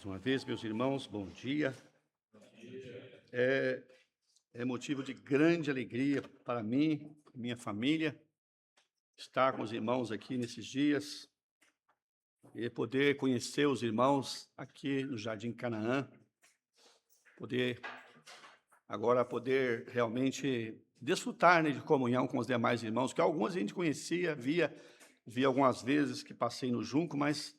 Mais uma vez, meus irmãos, bom dia. É motivo de grande alegria para mim, minha família, estar com os irmãos aqui nesses dias e poder conhecer os irmãos aqui no Jardim Canaã, poder realmente desfrutar, né, de comunhão com os demais irmãos, que alguns a gente conhecia, via algumas vezes que passei no Junco, mas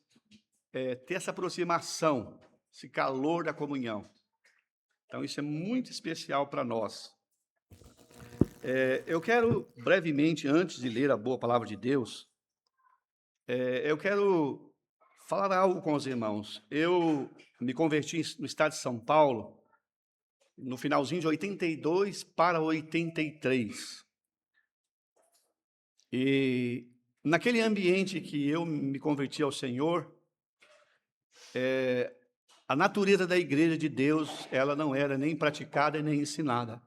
ter essa aproximação, esse calor da comunhão. Então, isso é muito especial para nós. Eu quero, brevemente, antes de ler a boa palavra de Deus, eu quero falar algo com os irmãos. Eu me converti no estado de São Paulo, no finalzinho de 82 para 83. E naquele ambiente que eu me converti ao Senhor, a natureza da igreja de Deus, ela não era nem praticada nem ensinada.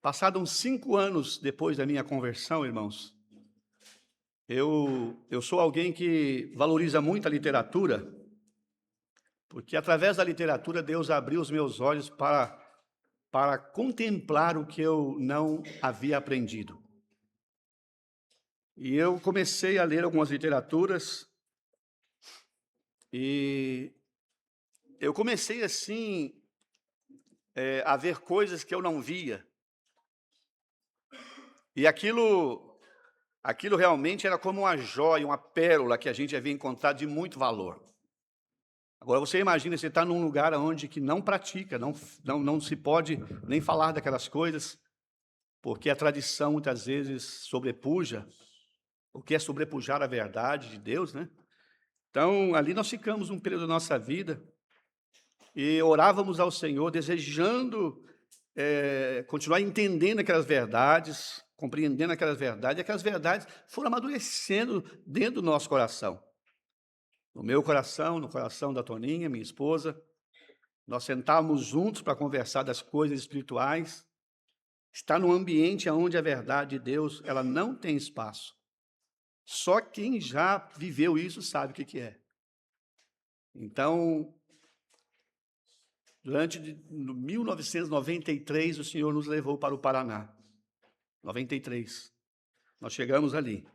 Passados uns 5 anos depois da minha conversão, irmãos, eu sou alguém que valoriza muito a literatura, porque através da literatura Deus abriu os meus olhos para contemplar o que eu não havia aprendido. E eu comecei a ler algumas literaturas e eu comecei assim a ver coisas que eu não via. E aquilo realmente era como uma joia, uma pérola que a gente havia encontrado de muito valor. Agora, você imagina, você está num lugar onde que não pratica, não se pode nem falar daquelas coisas, porque a tradição, muitas vezes, sobrepuja, o que é sobrepujar a verdade de Deus, né? Então, ali nós ficamos um período da nossa vida e orávamos ao Senhor, desejando continuar entendendo aquelas verdades, compreendendo aquelas verdades, e aquelas verdades foram amadurecendo dentro do nosso coração. No meu coração, no coração da Toninha, minha esposa, nós sentávamos juntos para conversar das coisas espirituais, estar num ambiente onde a verdade de Deus, ela não tem espaço. Só quem já viveu isso sabe o que é. Então, durante 1993, o Senhor nos levou para o Paraná. 93. Nós chegamos ali.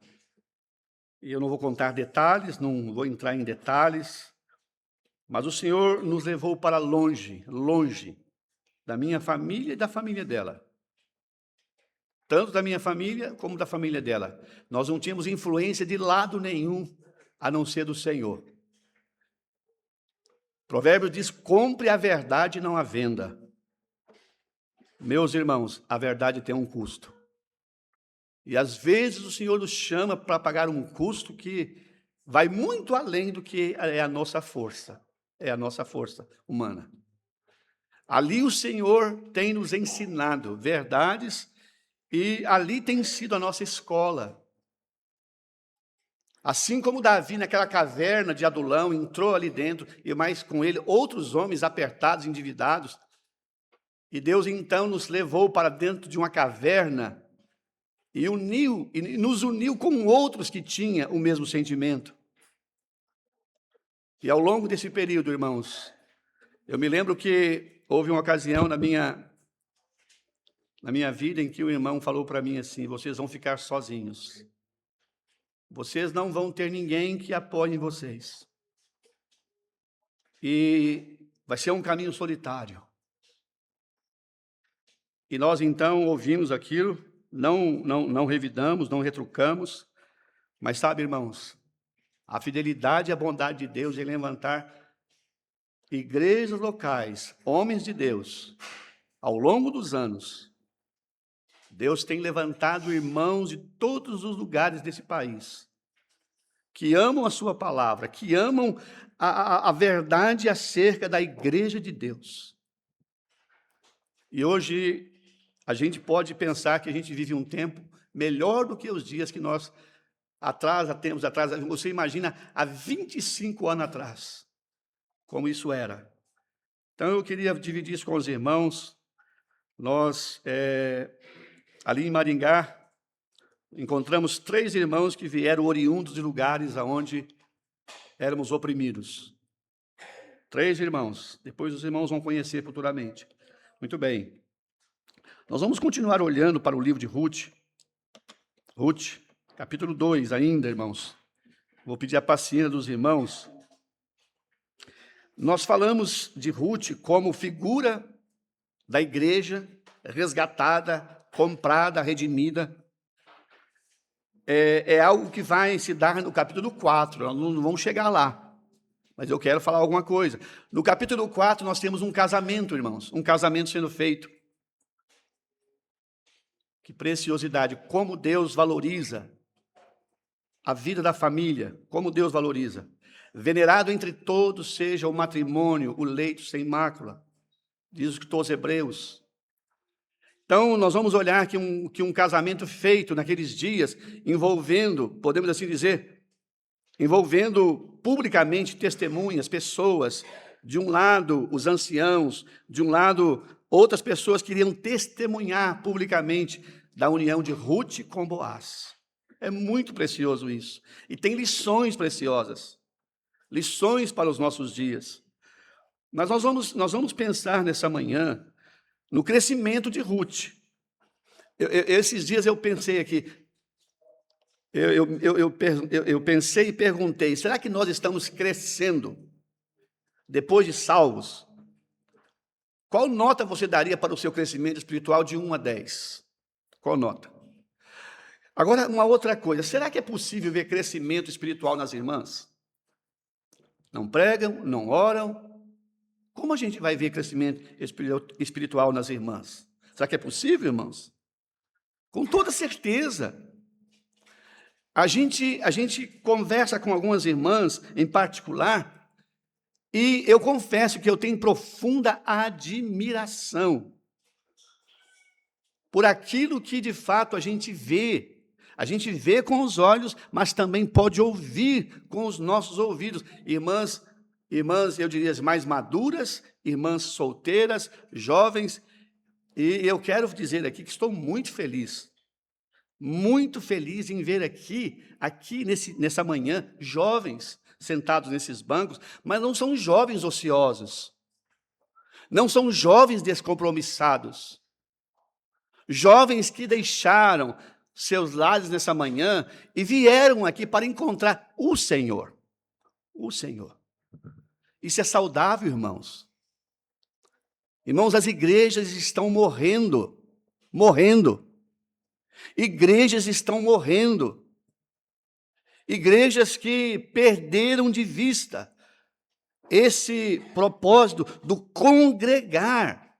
E eu não vou contar detalhes, não vou entrar em detalhes, mas o Senhor nos levou para longe, longe da minha família e da família dela. Tanto da minha família como da família dela. Nós não tínhamos influência de lado nenhum, a não ser do Senhor. Provérbios diz: compre a verdade, não a venda. Meus irmãos, a verdade tem um custo. E às vezes o Senhor nos chama para pagar um custo que vai muito além do que é a nossa força. É a nossa força humana. Ali o Senhor tem nos ensinado verdades e ali tem sido a nossa escola. Assim como Davi, naquela caverna de Adulão, entrou ali dentro, e mais com ele outros homens apertados, endividados, e Deus então nos levou para dentro de uma caverna e nos uniu com outros que tinham o mesmo sentimento. E ao longo desse período, irmãos, eu me lembro que houve uma ocasião na minha vida em que o irmão falou para mim assim: vocês vão ficar sozinhos. Vocês não vão ter ninguém que apoie vocês. E vai ser um caminho solitário. E nós então ouvimos aquilo, não revidamos, não retrucamos, mas sabe, irmãos, a fidelidade e a bondade de Deus em levantar igrejas locais, homens de Deus, ao longo dos anos, Deus tem levantado irmãos de todos os lugares desse país, que amam a sua palavra, que amam a verdade acerca da igreja de Deus. E hoje a gente pode pensar que a gente vive um tempo melhor do que os dias que nós temos atrás. Você imagina há 25 anos atrás, como isso era. Então eu queria dividir isso com os irmãos. Nós, ali em Maringá, encontramos 3 irmãos que vieram oriundos de lugares onde éramos oprimidos. 3 irmãos, depois os irmãos vão conhecer futuramente. Muito bem. Nós vamos continuar olhando para o livro de Ruth. Ruth, capítulo 2 ainda, irmãos. Vou pedir a paciência dos irmãos. Nós falamos de Ruth como figura da igreja resgatada, comprada, redimida. É algo que vai se dar no capítulo 4, nós não vamos chegar lá, mas eu quero falar alguma coisa. No capítulo 4 nós temos um casamento, irmãos, um casamento sendo feito. Que preciosidade, como Deus valoriza a vida da família, como Deus valoriza. Venerado entre todos seja o matrimônio, o leito sem mácula, diz os Hebreus. Então, nós vamos olhar que um casamento feito naqueles dias, envolvendo, podemos assim dizer, envolvendo publicamente testemunhas, pessoas, de um lado os anciãos, de um lado outras pessoas queriam testemunhar publicamente da união de Ruth com Boaz. É muito precioso isso. E tem lições preciosas, lições para os nossos dias. Mas nós vamos pensar nessa manhã no crescimento de Ruth. Esses dias eu pensei aqui, eu pensei e perguntei, será que nós estamos crescendo depois de salvos? Qual nota você daria para o seu crescimento espiritual de 1 a 10? Qual nota? Agora, uma outra coisa, será que é possível ver crescimento espiritual nas irmãs? Não pregam, não oram. Como a gente vai ver crescimento espiritual nas irmãs? Será que é possível, irmãos? Com toda certeza. A gente conversa com algumas irmãs em particular, e eu confesso que eu tenho profunda admiração por aquilo que de fato a gente vê. A gente vê com os olhos, mas também pode ouvir com os nossos ouvidos. Irmãs, eu diria, mais maduras, irmãs solteiras, jovens, e eu quero dizer aqui que estou muito feliz em ver aqui nessa manhã, jovens sentados nesses bancos, mas não são jovens ociosos, não são jovens descompromissados, jovens que deixaram seus lares nessa manhã e vieram aqui para encontrar o Senhor. O Senhor. Isso é saudável, irmãos. Irmãos, as igrejas estão morrendo. Igrejas estão morrendo. Igrejas que perderam de vista esse propósito do congregar,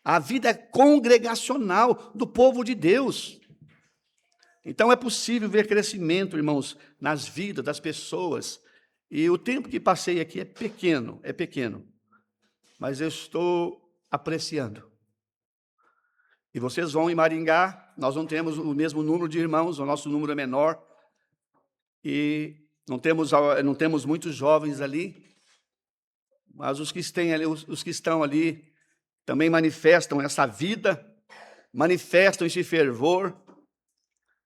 a vida congregacional do povo de Deus. Então é possível ver crescimento, irmãos, nas vidas das pessoas. E o tempo que passei aqui é pequeno, mas eu estou apreciando. E vocês vão em Maringá, nós não temos o mesmo número de irmãos, o nosso número é menor, e não temos muitos jovens ali, mas os que estão ali também manifestam essa vida, manifestam esse fervor,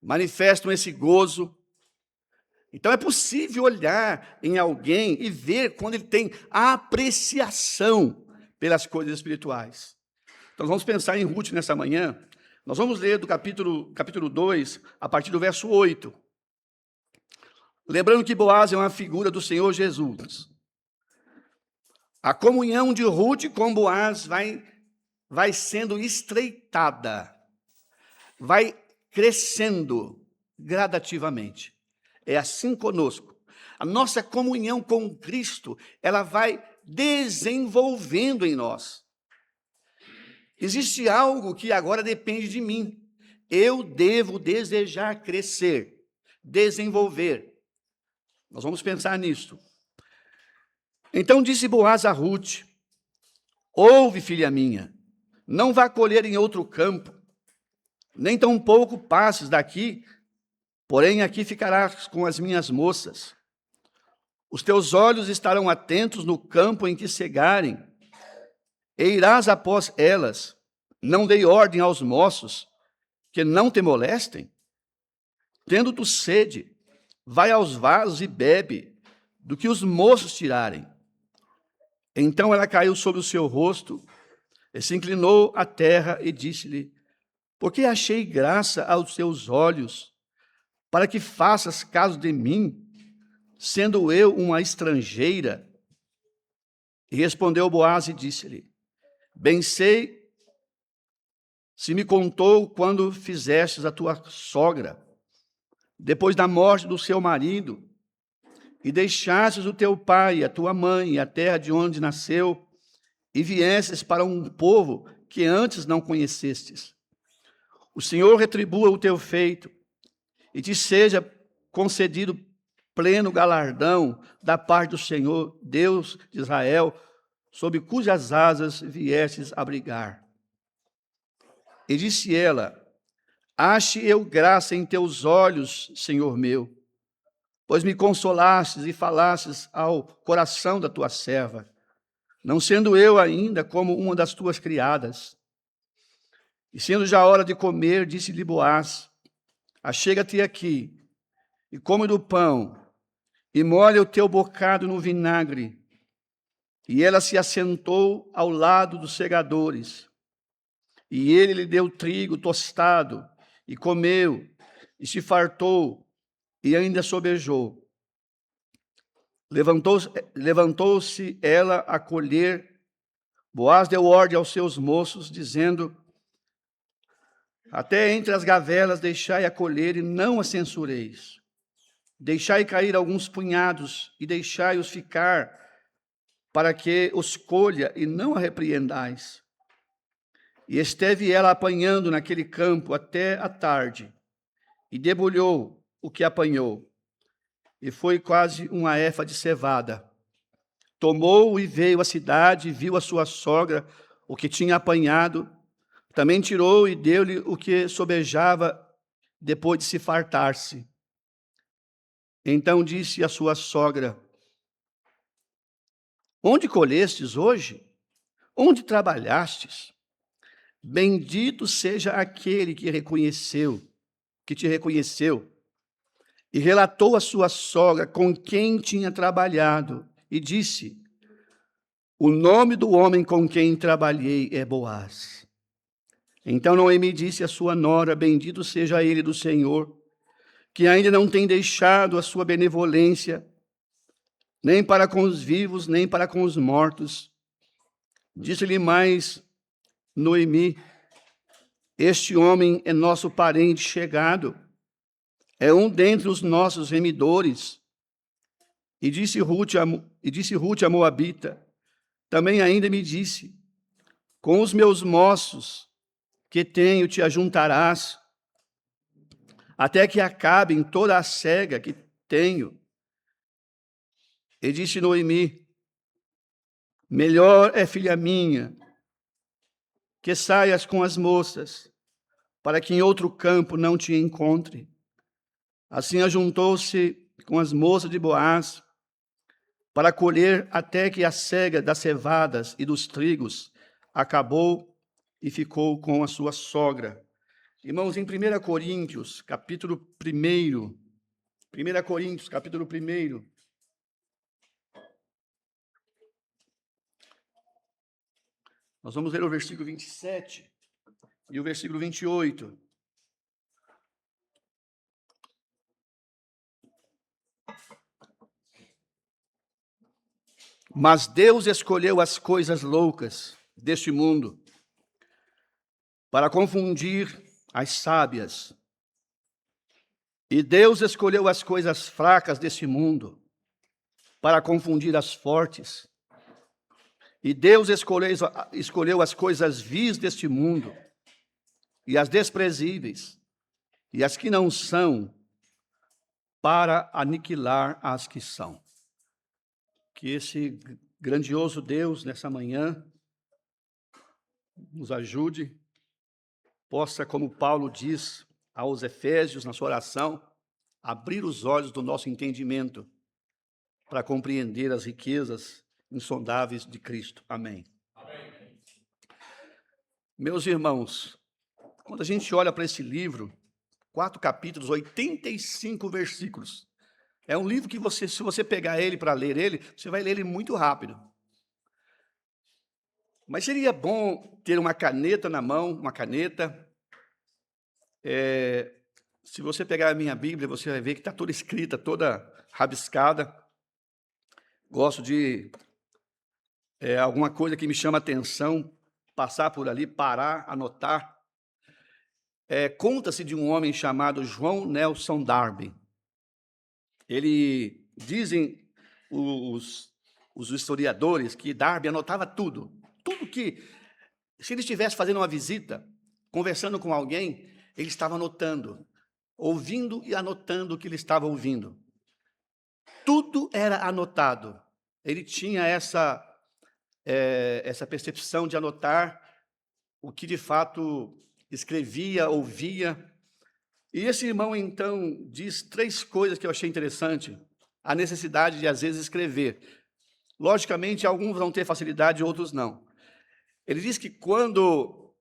manifestam esse gozo. Então é possível olhar em alguém e ver quando ele tem apreciação pelas coisas espirituais. Então vamos pensar em Ruth nessa manhã. Nós vamos ler do capítulo 2, a partir do verso 8. Lembrando que Boaz é uma figura do Senhor Jesus. A comunhão de Ruth com Boaz vai sendo estreitada, vai crescendo gradativamente. É assim conosco. A nossa comunhão com Cristo, ela vai desenvolvendo em nós. Existe algo que agora depende de mim. Eu devo desejar crescer, desenvolver. Nós vamos pensar nisso. Então disse Boaz a Ruth: ouve, filha minha, não vá colher em outro campo, nem tampouco passes daqui, porém aqui ficarás com as minhas moças. Os teus olhos estarão atentos no campo em que cegarem, e irás após elas. Não dei ordem aos moços, que não te molestem. Tendo tu sede, vai aos vasos e bebe, do que os moços tirarem. Então ela caiu sobre o seu rosto, e se inclinou à terra e disse-lhe: porque achei graça aos teus olhos, para que faças caso de mim, sendo eu uma estrangeira? E respondeu Boaz e disse-lhe: bem sei se me contou quando fizestes a tua sogra, depois da morte do seu marido, e deixastes o teu pai e a tua mãe e a terra de onde nasceu, e viestes para um povo que antes não conhecestes. O Senhor retribua o teu feito, e te seja concedido pleno galardão da parte do Senhor, Deus de Israel, sob cujas asas viestes abrigar. E disse ela: ache eu graça em teus olhos, Senhor meu, pois me consolastes e falastes ao coração da tua serva, não sendo eu ainda como uma das tuas criadas. E sendo já hora de comer, disse-lhe Boaz: achega-te aqui, e come do pão, e molha o teu bocado no vinagre. E ela se assentou ao lado dos segadores. E ele lhe deu trigo tostado, e comeu, e se fartou, e ainda sobejou. Levantou-se ela a colher. Boaz deu ordem aos seus moços, dizendo: até entre as gavelas deixai a colher, e não a censureis. Deixai cair alguns punhados, e deixai-os ficar, para que os colha, e não a repreendais. E esteve ela apanhando naquele campo até a tarde, e debulhou o que apanhou, e foi quase uma efa de cevada. Tomou e veio à cidade, e viu a sua sogra o que tinha apanhado, também tirou e deu-lhe o que sobejava, depois de se fartar-se. Então disse a sua sogra: onde colhestes hoje? Onde trabalhastes? Bendito seja aquele que te reconheceu, e relatou a sua sogra com quem tinha trabalhado, e disse: o nome do homem com quem trabalhei é Boaz. Então Noemi disse à sua nora: bendito seja ele do Senhor, que ainda não tem deixado a sua benevolência, nem para com os vivos, nem para com os mortos. Disse-lhe mais Noemi: este homem é nosso parente chegado, é um dentre os nossos remidores. E disse Rute a Moabita: também ainda me disse: com os meus moços que tenho te ajuntarás, até que acabem toda a cega que tenho. E disse Noemi: melhor é, filha minha, que saias com as moças, para que em outro campo não te encontre. Assim ajuntou-se com as moças de Boaz, para colher até que a cega das cevadas e dos trigos acabou, e ficou com a sua sogra. Irmãos, em 1 Coríntios, capítulo 1, 1 Coríntios, capítulo 1, nós vamos ler o versículo 27 e o versículo 28. Mas Deus escolheu as coisas loucas deste mundo para confundir as sábias. E Deus escolheu as coisas fracas deste mundo para confundir as fortes. E Deus escolheu as coisas vis deste mundo, e as desprezíveis, e as que não são, para aniquilar as que são. Que esse grandioso Deus, nessa manhã, nos ajude, possa, como Paulo diz aos Efésios na sua oração, abrir os olhos do nosso entendimento para compreender as riquezas insondáveis de Cristo. Amém. Amém. Meus irmãos, quando a gente olha para esse livro, 4 capítulos, 85 versículos, É um livro que se você pegar ele para ler ele, você vai ler ele muito rápido. Mas seria bom ter uma caneta na mão, uma caneta. Se você pegar a minha Bíblia, você vai ver que está toda escrita, toda rabiscada. Gosto de alguma coisa que me chama a atenção, passar por ali, parar, anotar. Conta-se de um homem chamado João Nelson Darby. Dizem os historiadores que Darby anotava tudo que, se ele estivesse fazendo uma visita, conversando com alguém, ele estava anotando, ouvindo e anotando o que ele estava ouvindo. Tudo era anotado. Ele tinha essa percepção de anotar o que de fato escrevia, ouvia. E esse irmão, então, diz 3 coisas que eu achei interessante. A necessidade de, às vezes, escrever. Logicamente, alguns vão ter facilidade, outros não. Ele diz que quando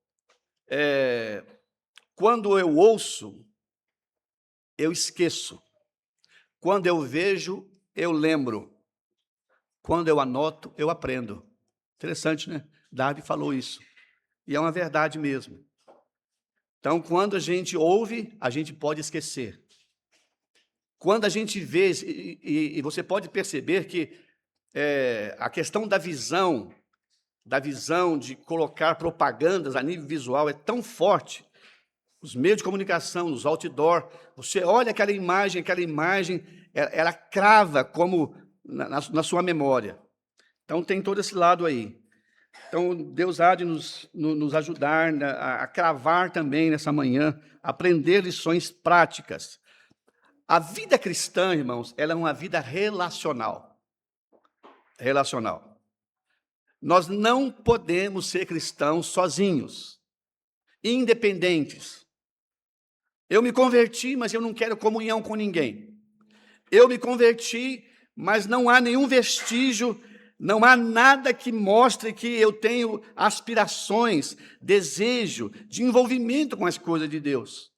eu ouço, eu esqueço. Quando eu vejo, eu lembro. Quando eu anoto, eu aprendo. Interessante, né? Darby falou isso. E é uma verdade mesmo. Então, quando a gente ouve, a gente pode esquecer. Quando a gente vê, e você pode perceber que a questão da visão de colocar propagandas a nível visual é tão forte. Os meios de comunicação, os outdoor, você olha aquela imagem, ela crava como na sua memória. Então, tem todo esse lado aí. Então, Deus há de nos ajudar a cravar também nessa manhã, aprender lições práticas. A vida cristã, irmãos, ela é uma vida relacional. Nós não podemos ser cristãos sozinhos, independentes. Eu me converti, mas eu não quero comunhão com ninguém. Eu me converti, mas não há nenhum vestígio, não há nada que mostre que eu tenho aspirações, desejo de envolvimento com as coisas de Deus.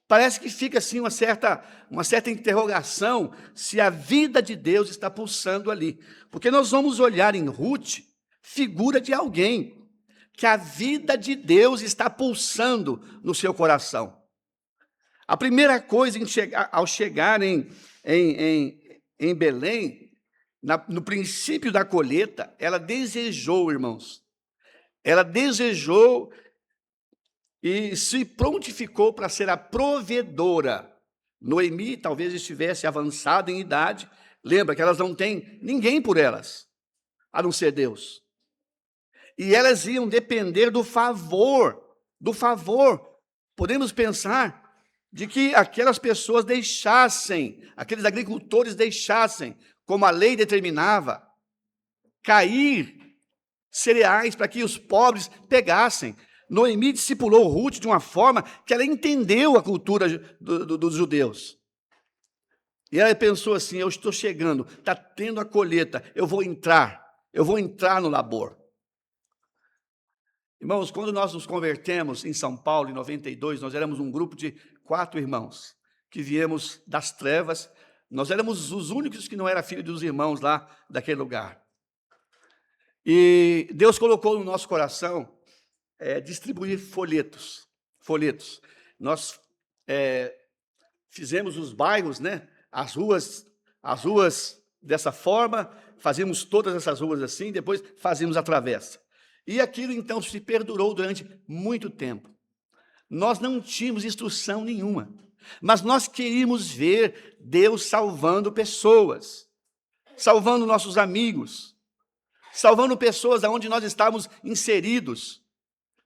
Parece que fica assim uma certa interrogação se a vida de Deus está pulsando ali. Porque nós vamos olhar em Ruth, figura de alguém, que a vida de Deus está pulsando no seu coração. A primeira coisa, ao chegar em Belém, no princípio da colheita, ela desejou, irmãos, e se prontificou para ser a provedora. Noemi talvez estivesse avançada em idade. Lembra que elas não têm ninguém por elas, a não ser Deus. E elas iam depender do favor. Podemos pensar de que aquelas pessoas aqueles agricultores deixassem, como a lei determinava, cair cereais para que os pobres pegassem. Noemi discipulou Ruth de uma forma que ela entendeu a cultura dos judeus. E ela pensou assim: eu estou chegando, está tendo a colheita, eu vou entrar no labor. Irmãos, quando nós nos convertemos em São Paulo, em 92, nós éramos um grupo de 4 irmãos que viemos das trevas. Nós éramos os únicos que não eram filhos dos irmãos lá daquele lugar. E Deus colocou no nosso coração distribuir folhetos. Nós fizemos os bairros, né? As ruas dessa forma, fazíamos todas essas ruas assim, depois fazíamos a travessa. E aquilo então se perdurou durante muito tempo. Nós não tínhamos instrução nenhuma, mas nós queríamos ver Deus salvando pessoas, salvando nossos amigos, salvando pessoas aonde nós estávamos inseridos,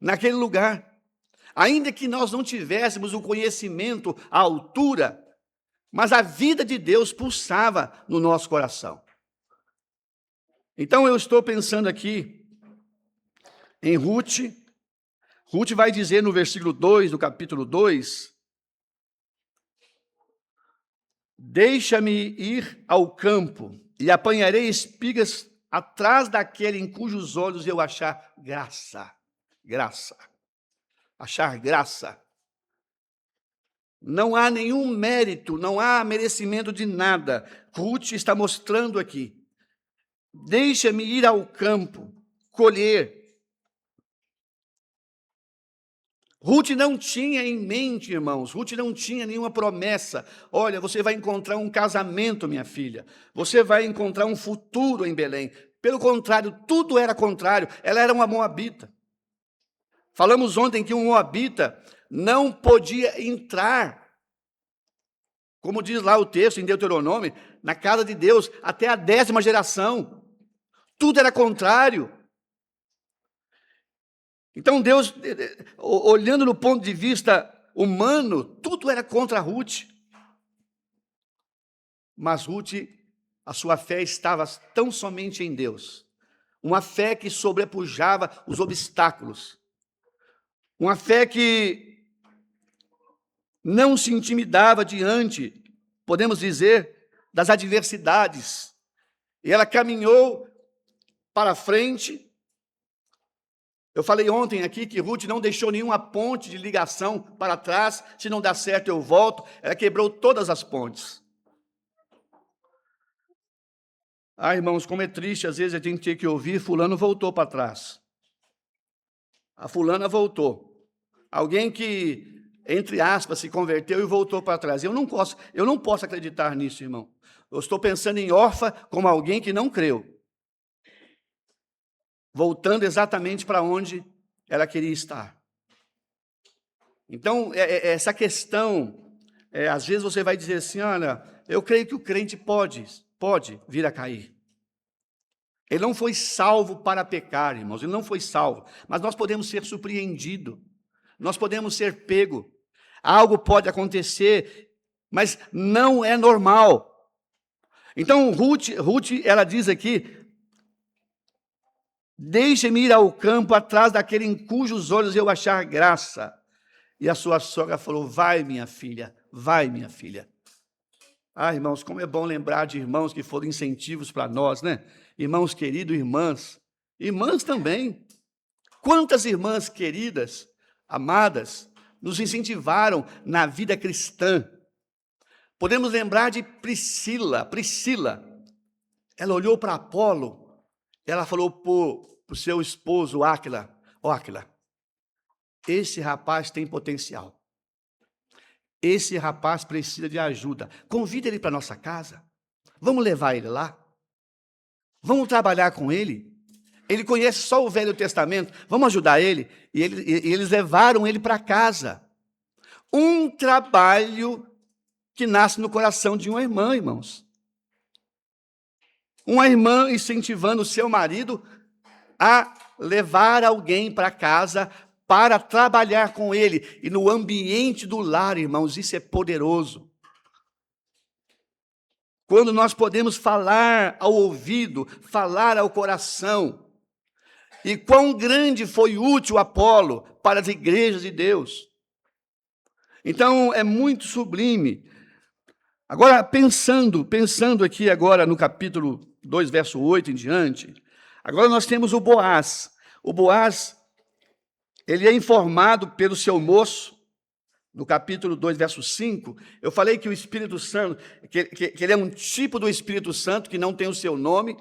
naquele lugar. Ainda que nós não tivéssemos o conhecimento à altura, mas a vida de Deus pulsava no nosso coração. Então eu estou pensando aqui em Ruth. Ruth vai dizer no versículo 2, do capítulo 2: deixa-me ir ao campo e apanharei espigas atrás daquele em cujos olhos eu achar graça. Achar graça. Não há nenhum mérito, não há merecimento de nada. Ruth está mostrando aqui. Deixa-me ir ao campo, colher. Ruth não tinha em mente, irmãos, Ruth não tinha nenhuma promessa. Olha, você vai encontrar um casamento, minha filha. Você vai encontrar um futuro em Belém. Pelo contrário, tudo era contrário. Ela era uma moabita. Falamos ontem que um moabita não podia entrar, como diz lá o texto em Deuteronômio, na casa de Deus, até a 10ª geração. Tudo era contrário. Então Deus, olhando no ponto de vista humano, tudo era contra Ruth. Mas Ruth, a sua fé estava tão somente em Deus. Uma fé que sobrepujava os obstáculos. Uma fé que não se intimidava diante, podemos dizer, das adversidades. E ela caminhou para frente. Eu falei ontem aqui que Ruth não deixou nenhuma ponte de ligação para trás. Se não dá certo, eu volto. Ela quebrou todas as pontes. Irmãos, como é triste, às vezes a gente tem que ouvir, fulano voltou para trás. A fulana voltou. Alguém que, entre aspas, se converteu e voltou para trás. Eu não posso acreditar nisso, irmão. Eu estou pensando em órfã como alguém que não creu. Voltando exatamente para onde ela queria estar. Então, essa questão, às vezes você vai dizer assim, olha, eu creio que o crente pode vir a cair. Ele não foi salvo para pecar, irmãos, ele não foi salvo, mas nós podemos ser surpreendidos, nós podemos ser pego, algo pode acontecer, mas não é normal. Então, Ruth, ela diz aqui, deixe-me ir ao campo atrás daquele em cujos olhos eu achar graça. E a sua sogra falou, vai minha filha, vai minha filha. Irmãos, como é bom lembrar de irmãos que foram incentivos para nós, né? Irmãos queridos, irmãs também. Quantas irmãs queridas, amadas, nos incentivaram na vida cristã. Podemos lembrar de Priscila. Ela olhou para Apolo, ela falou para o seu esposo, Áquila, Áquila, esse rapaz tem potencial. Esse rapaz precisa de ajuda. Convida ele para a nossa casa. Vamos levar ele lá. Vamos trabalhar com ele. Ele conhece só o Velho Testamento. Vamos ajudar ele. E eles levaram ele para casa. Um trabalho que nasce no coração de uma irmã, irmãos. Uma irmã incentivando o seu marido a levar alguém para casa para trabalhar com ele. E no ambiente do lar, irmãos, isso é poderoso. Quando nós podemos falar ao ouvido, falar ao coração. E quão grande foi útil Apolo para as igrejas de Deus. Então, é muito sublime. Agora, pensando aqui agora no capítulo 2, verso 8 em diante, agora nós temos o Boaz. O Boaz, ele é informado pelo seu moço, no capítulo 2, verso 5, eu falei que o Espírito Santo, que ele é um tipo do Espírito Santo que não tem o seu nome,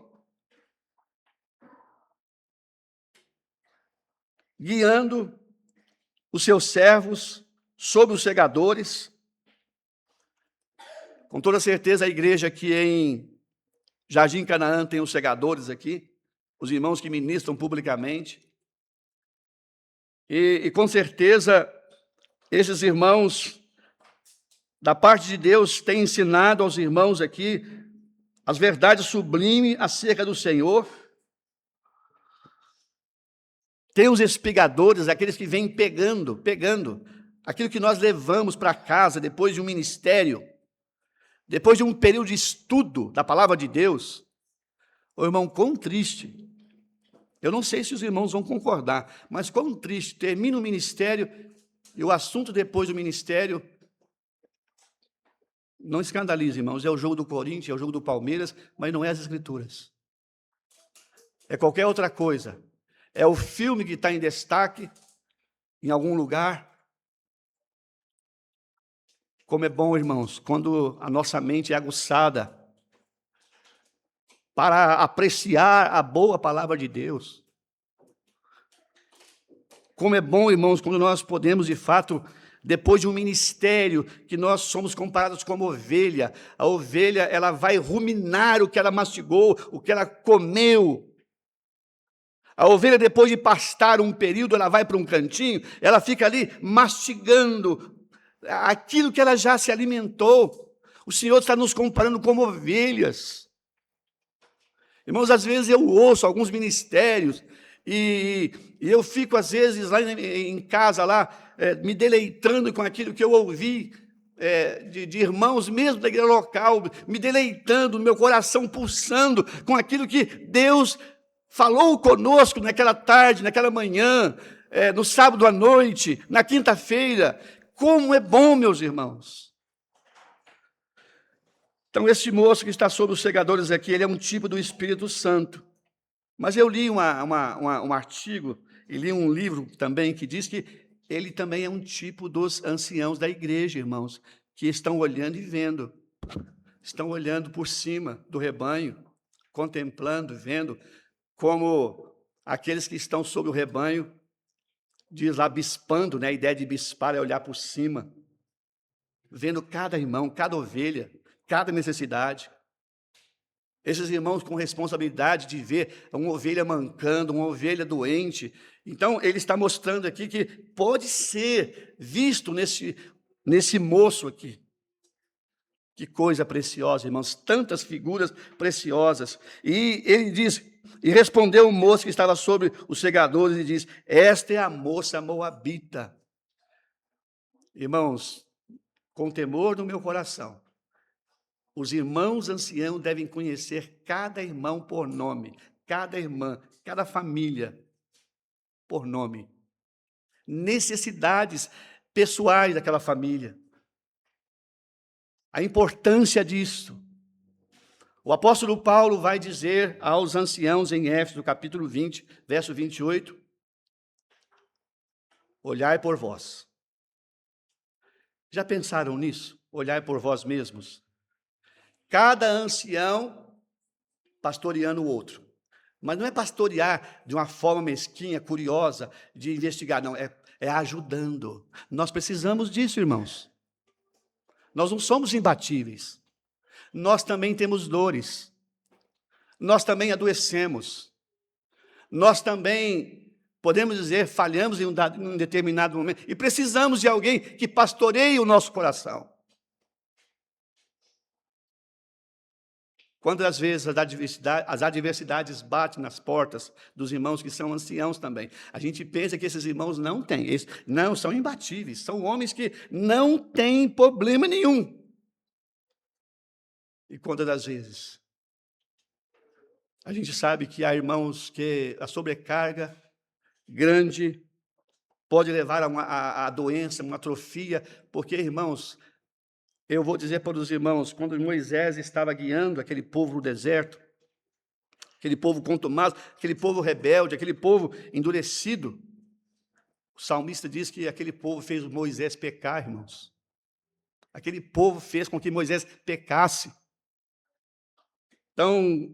guiando os seus servos sobre os segadores. Com toda certeza a igreja aqui em Jardim Canaã tem os segadores aqui, os irmãos que ministram publicamente. E com certeza esses irmãos, da parte de Deus, têm ensinado aos irmãos aqui as verdades sublimes acerca do Senhor. Tem os espigadores, aqueles que vêm pegando aquilo que nós levamos para casa depois de um ministério, depois de um período de estudo da palavra de Deus. Ô irmão, quão triste. Eu não sei se os irmãos vão concordar, mas quão triste, termina o ministério e o assunto depois do ministério, não escandalize, irmãos, é o jogo do Corinthians, é o jogo do Palmeiras, mas não é as Escrituras. É qualquer outra coisa. É o filme que está em destaque, em algum lugar. Como é bom, irmãos, quando a nossa mente é aguçada para apreciar a boa palavra de Deus. Como é bom, irmãos, quando nós podemos, de fato, depois de um ministério, que nós somos comparados como ovelha. A ovelha, ela vai ruminar o que ela mastigou, o que ela comeu. A ovelha, depois de pastar um período, ela vai para um cantinho, ela fica ali mastigando aquilo que ela já se alimentou. O Senhor está nos comparando como ovelhas. Irmãos, às vezes eu ouço alguns ministérios e eu fico, às vezes, lá em casa, me deleitando com aquilo que eu ouvi de irmãos, mesmo da igreja local, me deleitando, meu coração pulsando com aquilo que Deus falou conosco naquela tarde, naquela manhã, no sábado à noite, na quinta-feira. Como é bom, meus irmãos. Então, esse moço que está sobre os segadores aqui, ele é um tipo do Espírito Santo. Mas eu li um artigo, e li um livro também, que diz que ele também é um tipo dos anciãos da igreja, irmãos, que estão olhando e vendo. Estão olhando por cima do rebanho, contemplando, vendo, como aqueles que estão sobre o rebanho, diz lá, bispando, né? A ideia de bispar é olhar por cima, vendo cada irmão, cada ovelha, cada necessidade. Esses irmãos com responsabilidade de ver uma ovelha mancando, uma ovelha doente. Então, ele está mostrando aqui que pode ser visto nesse moço aqui. Que coisa preciosa, irmãos, tantas figuras preciosas. E ele diz, e respondeu o moço que estava sobre os segadores e diz, esta é a moça moabita. Irmãos, com temor no meu coração, os irmãos anciãos devem conhecer cada irmão por nome, cada irmã, cada família por nome. Necessidades pessoais daquela família. A importância disso. O apóstolo Paulo vai dizer aos anciãos em Éfeso, capítulo 20, verso 28, olhai por vós. Já pensaram nisso? Olhai por vós mesmos. Cada ancião pastoreando o outro. Mas não é pastorear de uma forma mesquinha, curiosa, de investigar, não. É ajudando. Nós precisamos disso, irmãos. Nós não somos imbatíveis. Nós também temos dores. Nós também adoecemos. Nós também, podemos dizer, falhamos em um determinado momento. E precisamos de alguém que pastoreie o nosso coração. Quando, às vezes, as adversidades batem nas portas dos irmãos que são anciãos também, a gente pensa que esses irmãos não têm. Não, são imbatíveis, são homens que não têm problema nenhum. E quantas das vezes, a gente sabe que há irmãos que a sobrecarga grande pode levar a doença, uma atrofia, porque, irmãos, eu vou dizer para os irmãos, quando Moisés estava guiando aquele povo no deserto, aquele povo contumaz, aquele povo rebelde, aquele povo endurecido, o salmista diz que aquele povo fez Moisés pecar, irmãos. Aquele povo fez com que Moisés pecasse. Então,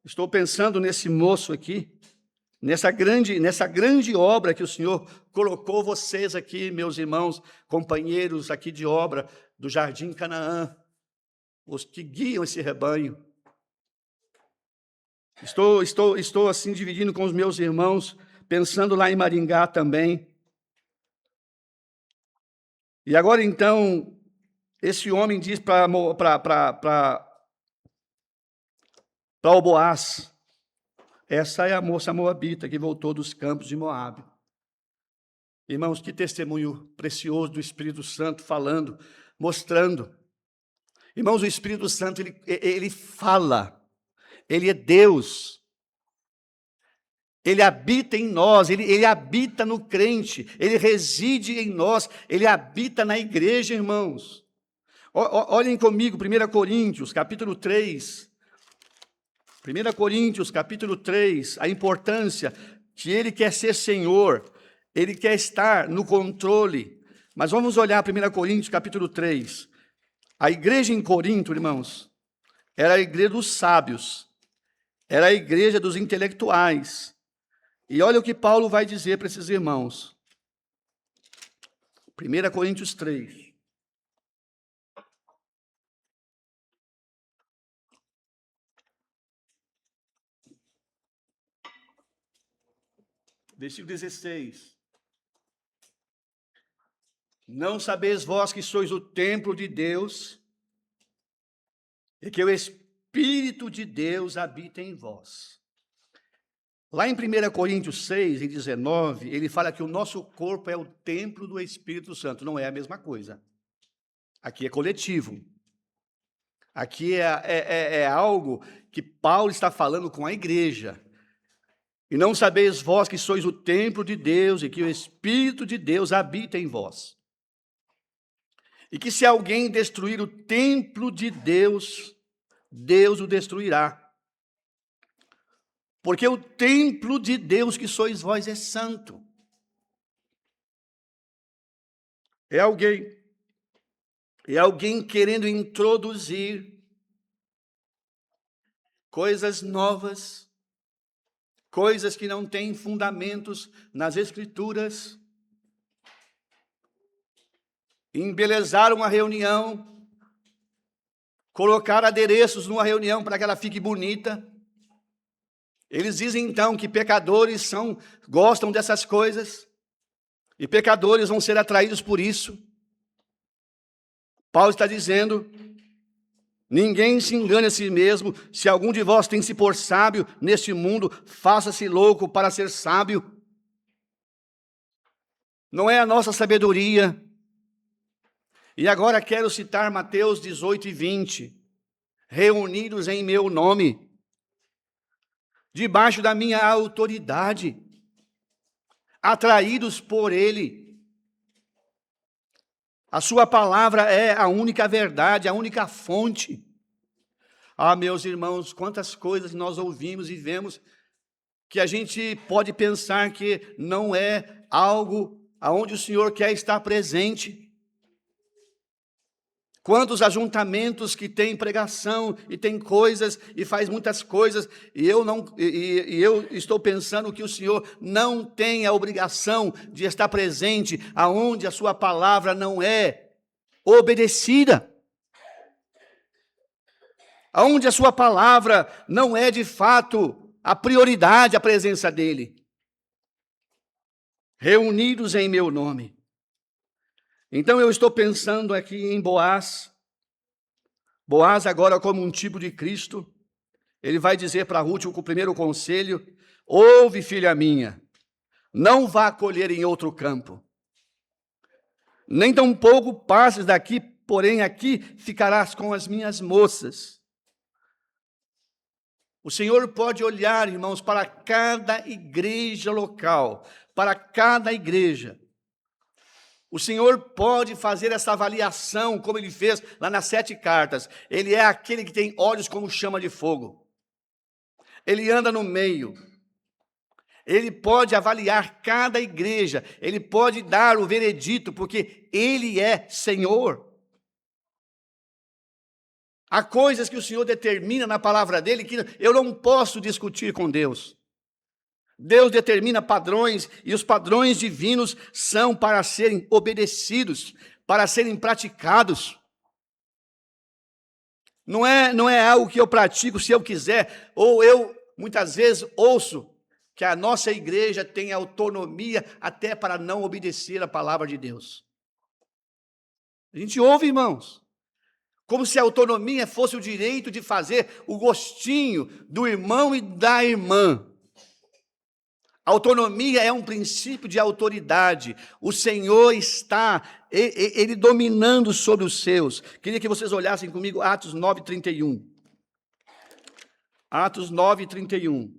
estou pensando nesse moço aqui, nessa grande obra que o Senhor colocou vocês aqui, meus irmãos, companheiros aqui de obra, do Jardim Canaã, os que guiam esse rebanho. Estou assim dividindo com os meus irmãos, pensando lá em Maringá também. E agora então, esse homem diz para o Boaz, essa é a moça moabita que voltou dos campos de Moabe. Irmãos, que testemunho precioso do Espírito Santo falando, mostrando. Irmãos, o Espírito Santo, ele fala, ele é Deus, ele habita em nós, ele habita no crente, ele reside em nós, ele habita na igreja, irmãos. Olhem comigo, 1 Coríntios, capítulo 3. 1 Coríntios, capítulo 3, a importância que ele quer ser Senhor, ele quer estar no controle. Mas vamos olhar 1 Coríntios, capítulo 3, A igreja em Corinto, irmãos, era a igreja dos sábios, era a igreja dos intelectuais. E olha o que Paulo vai dizer para esses irmãos. 1 Coríntios 3. Versículo 16. Não sabeis vós que sois o templo de Deus e que o Espírito de Deus habita em vós. Lá em 1 Coríntios 6, em 19, ele fala que o nosso corpo é o templo do Espírito Santo. Não é a mesma coisa. Aqui é coletivo. Aqui é algo que Paulo está falando com a igreja. E não sabeis vós que sois o templo de Deus e que o Espírito de Deus habita em vós. E que se alguém destruir o templo de Deus, Deus o destruirá. Porque o templo de Deus que sois vós é santo. É alguém querendo introduzir coisas novas, coisas que não têm fundamentos nas Escrituras, embelezar uma reunião, colocar adereços numa reunião para que ela fique bonita. Eles dizem então que pecadores gostam dessas coisas e pecadores vão ser atraídos por isso. Paulo está dizendo: ninguém se engane a si mesmo. Se algum de vós tem se por sábio neste mundo, faça-se louco para ser sábio. Não é a nossa sabedoria. E agora quero citar Mateus 18 e 20. Reunidos em meu nome, debaixo da minha autoridade, atraídos por Ele. A sua palavra é a única verdade, a única fonte. Ah, meus irmãos, quantas coisas nós ouvimos e vemos que a gente pode pensar que não é algo aonde o Senhor quer estar presente. Quantos ajuntamentos que tem pregação e tem coisas e faz muitas coisas e eu estou pensando que o Senhor não tem a obrigação de estar presente aonde a sua palavra não é obedecida, aonde a sua palavra não é de fato a prioridade, a presença dele. Reunidos em meu nome. Então eu estou pensando aqui em Boaz. Boaz agora como um tipo de Cristo. Ele vai dizer para Ruth o primeiro conselho: ouve, filha minha, não vá colher em outro campo, nem tampouco passes daqui, porém aqui ficarás com as minhas moças. O Senhor pode olhar, irmãos, para cada igreja local, para cada igreja. O Senhor pode fazer essa avaliação, como Ele fez lá nas 7 cartas. Ele é aquele que tem olhos como chama de fogo. Ele anda no meio. Ele pode avaliar cada igreja. Ele pode dar o veredito, porque Ele é Senhor. Há coisas que o Senhor determina na palavra dEle que eu não posso discutir com Deus. Deus determina padrões e os padrões divinos são para serem obedecidos, para serem praticados. Não é algo que eu pratico se eu quiser, ou eu muitas vezes ouço que a nossa igreja tem autonomia até para não obedecer a palavra de Deus. A gente ouve, irmãos, como se a autonomia fosse o direito de fazer o gostinho do irmão e da irmã. Autonomia é um princípio de autoridade. O Senhor está, Ele dominando sobre os seus. Queria que vocês olhassem comigo Atos 9:31. Atos 9:31.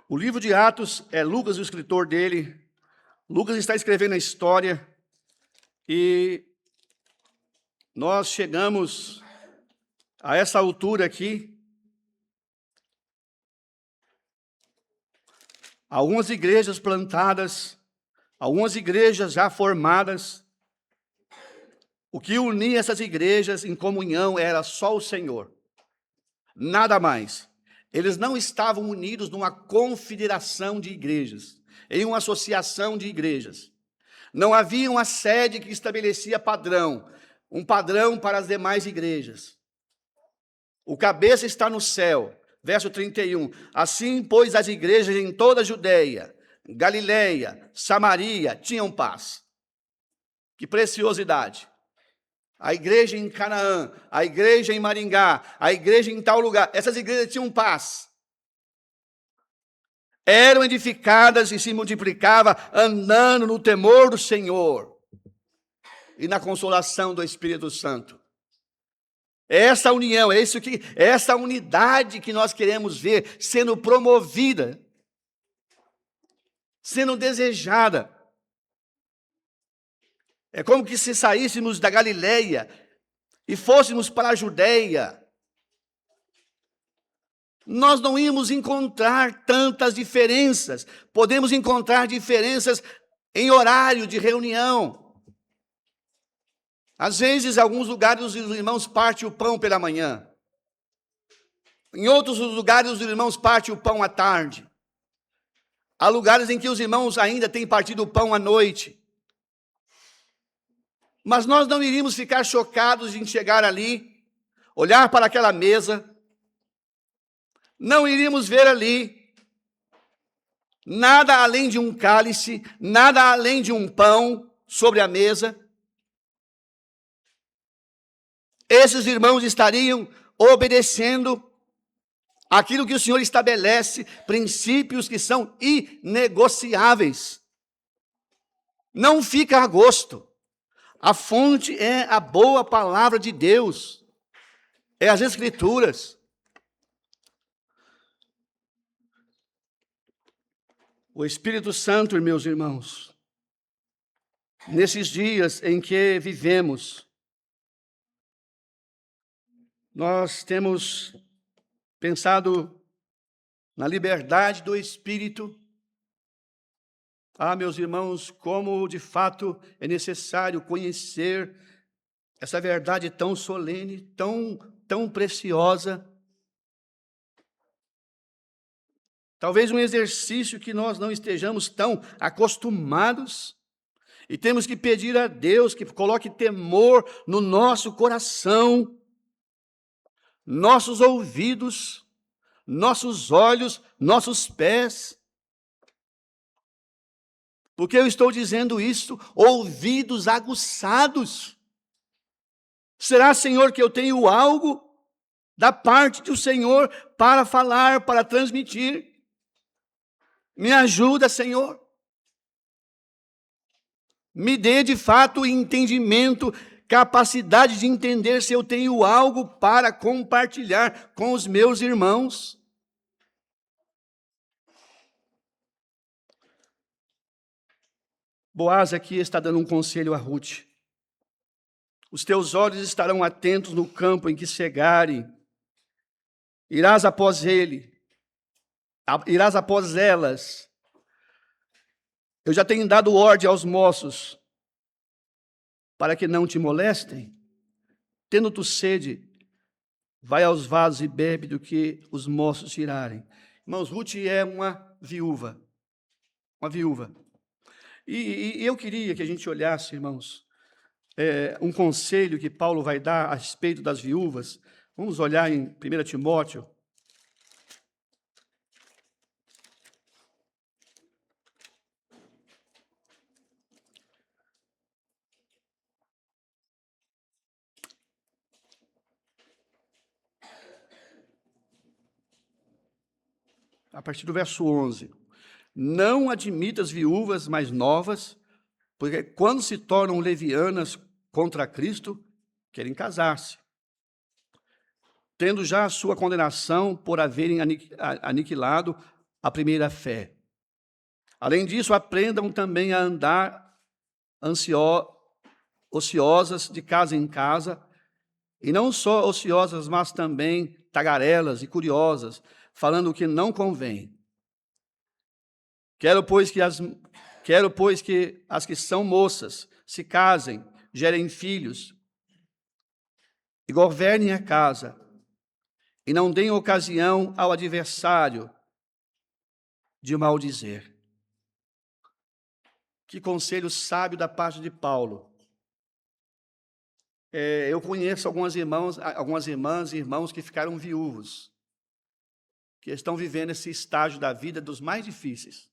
O livro de Atos é Lucas, o escritor dele. Lucas está escrevendo a história e nós chegamos a essa altura aqui, algumas igrejas plantadas, algumas igrejas já formadas. O que unia essas igrejas em comunhão era só o Senhor, nada mais. Eles não estavam unidos numa confederação de igrejas, em uma associação de igrejas. Não havia uma sede que estabelecia padrão, um padrão para as demais igrejas. O cabeça está no céu. Verso 31. Assim, pois, as igrejas em toda a Judeia, Galileia, Samaria, tinham paz. Que preciosidade. A igreja em Canaã, a igreja em Maringá, a igreja em tal lugar, essas igrejas tinham paz. Eram edificadas e se multiplicavam, andando no temor do Senhor e na consolação do Espírito Santo. Essa união, essa unidade que nós queremos ver sendo promovida, sendo desejada. É como que se saíssemos da Galileia e fôssemos para a Judeia, nós não íamos encontrar tantas diferenças. Podemos encontrar diferenças em horário de reunião. Às vezes, em alguns lugares, os irmãos partem o pão pela manhã. Em outros lugares, os irmãos partem o pão à tarde. Há lugares em que os irmãos ainda têm partido o pão à noite. Mas nós não iríamos ficar chocados em chegar ali, olhar para aquela mesa, não iríamos ver ali nada além de um cálice, nada além de um pão sobre a mesa. Esses irmãos estariam obedecendo aquilo que o Senhor estabelece, princípios que são inegociáveis. Não fica a gosto. A fonte é a boa palavra de Deus, é as Escrituras. O Espírito Santo, meus irmãos, nesses dias em que vivemos, nós temos pensado na liberdade do Espírito. Meus irmãos, como de fato é necessário conhecer essa verdade tão solene, tão preciosa. Talvez um exercício que nós não estejamos tão acostumados, e temos que pedir a Deus que coloque temor no nosso coração, nossos ouvidos, nossos olhos, nossos pés. Por que eu estou dizendo isso? Ouvidos aguçados. Será, Senhor, que eu tenho algo da parte do Senhor para falar, para transmitir? Me ajuda, Senhor. Me dê, de fato, entendimento, capacidade de entender se eu tenho algo para compartilhar com os meus irmãos. Boaz aqui está dando um conselho a Ruth. Os teus olhos estarão atentos no campo em que cegarem. Irás após elas. Eu já tenho dado ordem aos moços, para que não te molestem. Tendo tu sede, vai aos vasos e bebe do que os moços tirarem. Irmãos, Ruth é uma viúva. Uma viúva. E eu queria que a gente olhasse, irmãos, um conselho que Paulo vai dar a respeito das viúvas. Vamos olhar em 1 Timóteo. A partir do verso 11. Não admita as viúvas mais novas, porque quando se tornam levianas contra Cristo, querem casar-se, tendo já a sua condenação por haverem aniquilado a primeira fé. Além disso, aprendam também a andar ociosas de casa em casa, e não só ociosas, mas também tagarelas e curiosas, falando o que não convém. Quero, pois, que as que são moças se casem, gerem filhos e governem a casa, e não deem ocasião ao adversário de maldizer. Que conselho sábio da parte de Paulo. Eu conheço algumas irmãs e irmãos que ficaram viúvos, que estão vivendo esse estágio da vida dos mais difíceis.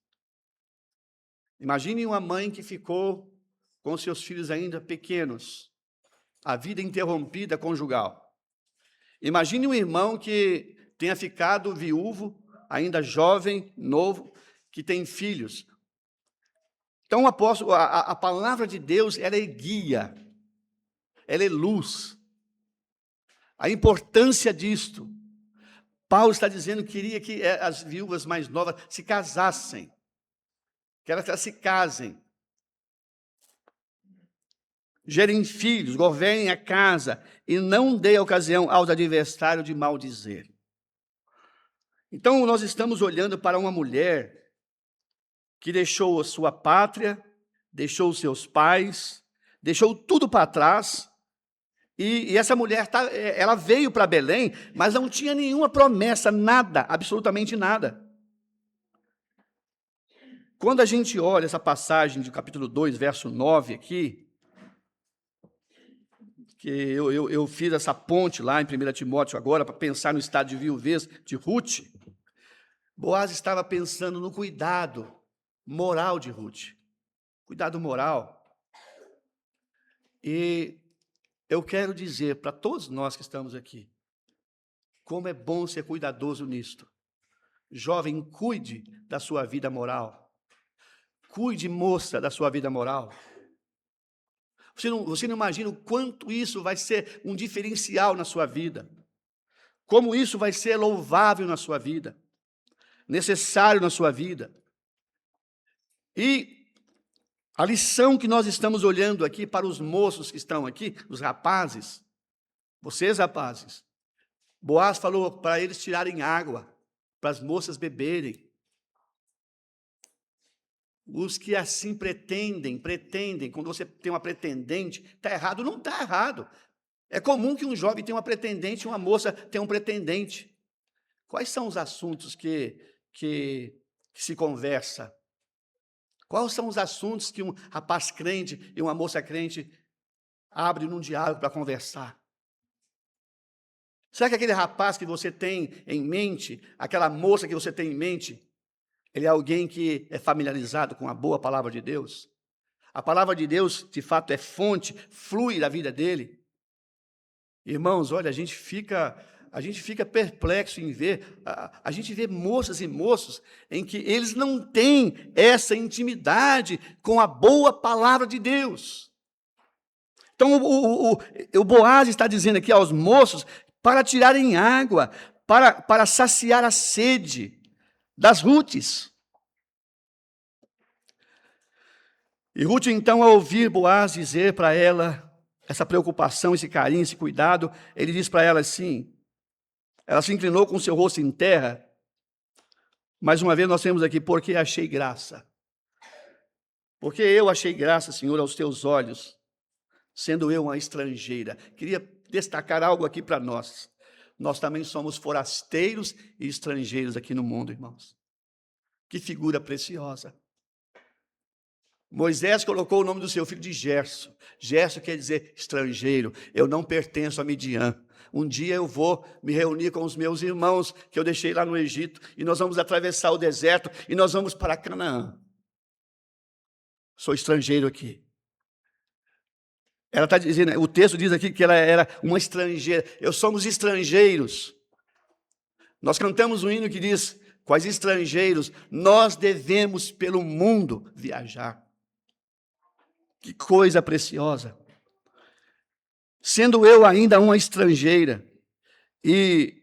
Imagine uma mãe que ficou com seus filhos ainda pequenos, a vida interrompida conjugal. Imagine um irmão que tenha ficado viúvo, ainda jovem, novo, que tem filhos. Então, a palavra de Deus, ela é guia, ela é luz. A importância disto. Paulo está dizendo que queria que as viúvas mais novas se casassem, que elas se casem, gerem filhos, governem a casa e não dê ocasião aos adversários de maldizer. Então, nós estamos olhando para uma mulher que deixou a sua pátria, deixou os seus pais, deixou tudo para trás. E essa mulher, ela veio para Belém, mas não tinha nenhuma promessa, nada, absolutamente nada. Quando a gente olha essa passagem de capítulo 2, verso 9 aqui, que eu fiz essa ponte lá em 1 Timóteo agora, para pensar no estado de viuvez de Ruth, Boaz estava pensando no cuidado moral de Ruth. Cuidado moral. E eu quero dizer para todos nós que estamos aqui, como é bom ser cuidadoso nisto. Jovem, cuide da sua vida moral. Cuide, moça, da sua vida moral. Você não imagina o quanto isso vai ser um diferencial na sua vida. Como isso vai ser louvável na sua vida. Necessário na sua vida. E a lição que nós estamos olhando aqui para os moços que estão aqui, os rapazes, vocês rapazes, Boaz falou para eles tirarem água, para as moças beberem. Os que assim pretendem, quando você tem uma pretendente, está errado? Não está errado. É comum que um jovem tenha uma pretendente e uma moça tenha um pretendente. Quais são os assuntos que se conversa? Quais são os assuntos que um rapaz crente e uma moça crente abrem num diálogo para conversar? Será que aquele rapaz que você tem em mente, aquela moça que você tem em mente, ele é alguém que é familiarizado com a boa palavra de Deus? A palavra de Deus, de fato, é fonte, flui da vida dele. Irmãos, olha, a gente fica perplexo em ver, a gente vê moças e moços em que eles não têm essa intimidade com a boa palavra de Deus. Então, o Boaz está dizendo aqui aos moços para tirarem água, para saciar a sede das Rutes. E Ruth, então, ao ouvir Boaz dizer para ela essa preocupação, esse carinho, esse cuidado, ele diz para ela assim, ela se inclinou com seu rosto em terra. Mais uma vez nós temos aqui, porque achei graça. Porque eu achei graça, Senhor, aos teus olhos, sendo eu uma estrangeira. Queria destacar algo aqui para nós. Nós também somos forasteiros e estrangeiros aqui no mundo, irmãos. Que figura preciosa. Moisés colocou o nome do seu filho de Gerson. Gerson quer dizer estrangeiro. Eu não pertenço a Midian. Um dia eu vou me reunir com os meus irmãos que eu deixei lá no Egito e nós vamos atravessar o deserto e nós vamos para Canaã. Sou estrangeiro aqui. Ela está dizendo, o texto diz aqui que ela era uma estrangeira. Somos estrangeiros. Nós cantamos um hino que diz, quais estrangeiros, nós devemos pelo mundo viajar. Que coisa preciosa. Sendo eu ainda uma estrangeira, e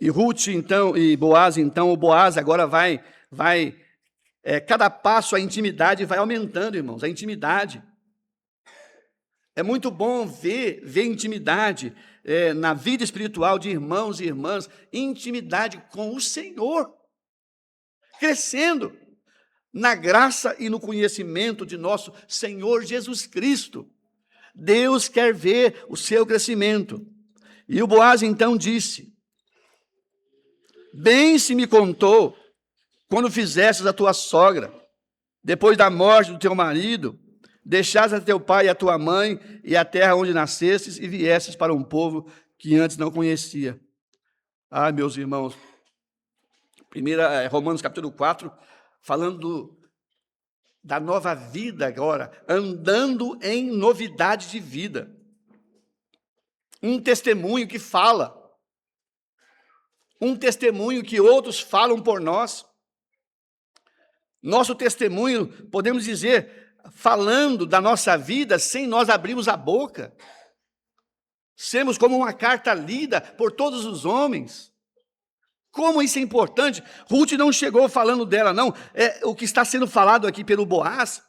Ruth, então, e Boaz, então, o Boaz agora vai cada passo a intimidade vai aumentando, irmãos, a intimidade. É muito bom ver intimidade na vida espiritual de irmãos e irmãs, intimidade com o Senhor, crescendo. na graça e no conhecimento de nosso Senhor Jesus Cristo. Deus quer ver o seu crescimento. E o Boaz então disse: bem se me contou quando fizestes a tua sogra, depois da morte do teu marido, deixaste a teu pai e a tua mãe e a terra onde nascestes e viestes para um povo que antes não conhecia. Ah, meus irmãos, Romanos capítulo 4, falando da nova vida agora, andando em novidade de vida. Um testemunho que fala, um testemunho que outros falam por nós. Nosso testemunho, podemos dizer, falando da nossa vida sem nós abrirmos a boca. Sermos como uma carta lida por todos os homens. Como isso é importante. Ruth não chegou falando dela, não. É o que está sendo falado aqui pelo Boaz.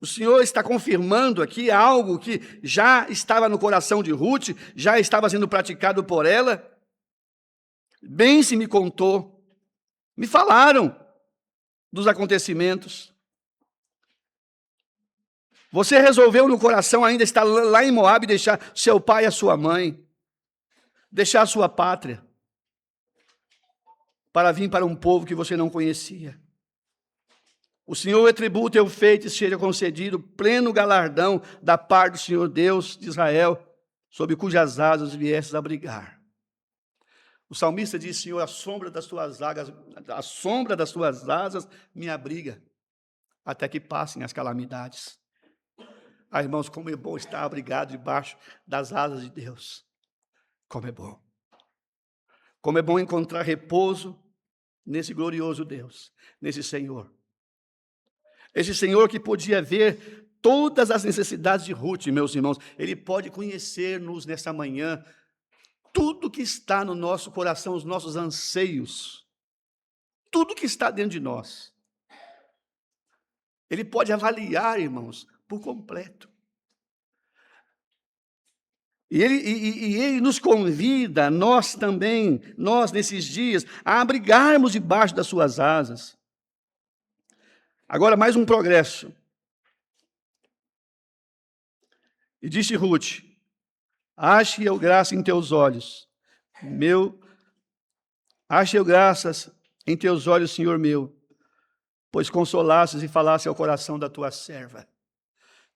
O Senhor está confirmando aqui algo que já estava no coração de Ruth, já estava sendo praticado por ela. Bem se me contou, me falaram dos acontecimentos. Você resolveu no coração ainda estar lá em Moabe, deixar seu pai e a sua mãe, deixar a sua pátria, para vir para um povo que você não conhecia. O Senhor retribua o teu feito e seja concedido pleno galardão da parte do Senhor Deus de Israel, sob cujas asas viesses abrigar. O salmista diz: Senhor, a sombra das tuas asas me abriga, até que passem as calamidades. Ah, irmãos, como é bom estar abrigado debaixo das asas de Deus. Como é bom. Como é bom encontrar repouso nesse glorioso Deus, nesse Senhor. Esse Senhor que podia ver todas as necessidades de Ruth, meus irmãos, Ele pode conhecer-nos nessa manhã, tudo que está no nosso coração, os nossos anseios, tudo que está dentro de nós. Ele pode avaliar, irmãos, por completo. E ele nos convida, nós também, nós nesses dias, a abrigarmos debaixo das suas asas. Agora, mais um progresso. E disse Ruth: ache eu graça em teus olhos, ache eu graças em teus olhos, Senhor meu, pois consolastes e falaste ao coração da tua serva.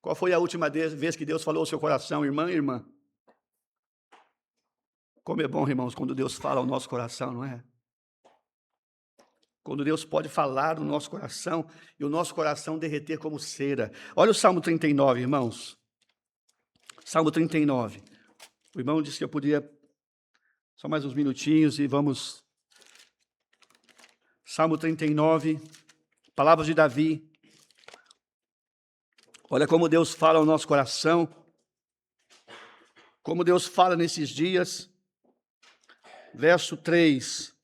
Qual foi a última vez que Deus falou ao seu coração, irmã e irmã? Como é bom, irmãos, quando Deus fala ao nosso coração, não é? Quando Deus pode falar no nosso coração e o nosso coração derreter como cera. Olha o Salmo 39, irmãos. Salmo 39. O irmão disse que eu podia só mais uns minutinhos e vamos. Salmo 39, palavras de Davi. Olha como Deus fala ao nosso coração. Como Deus fala nesses dias. Verso 3.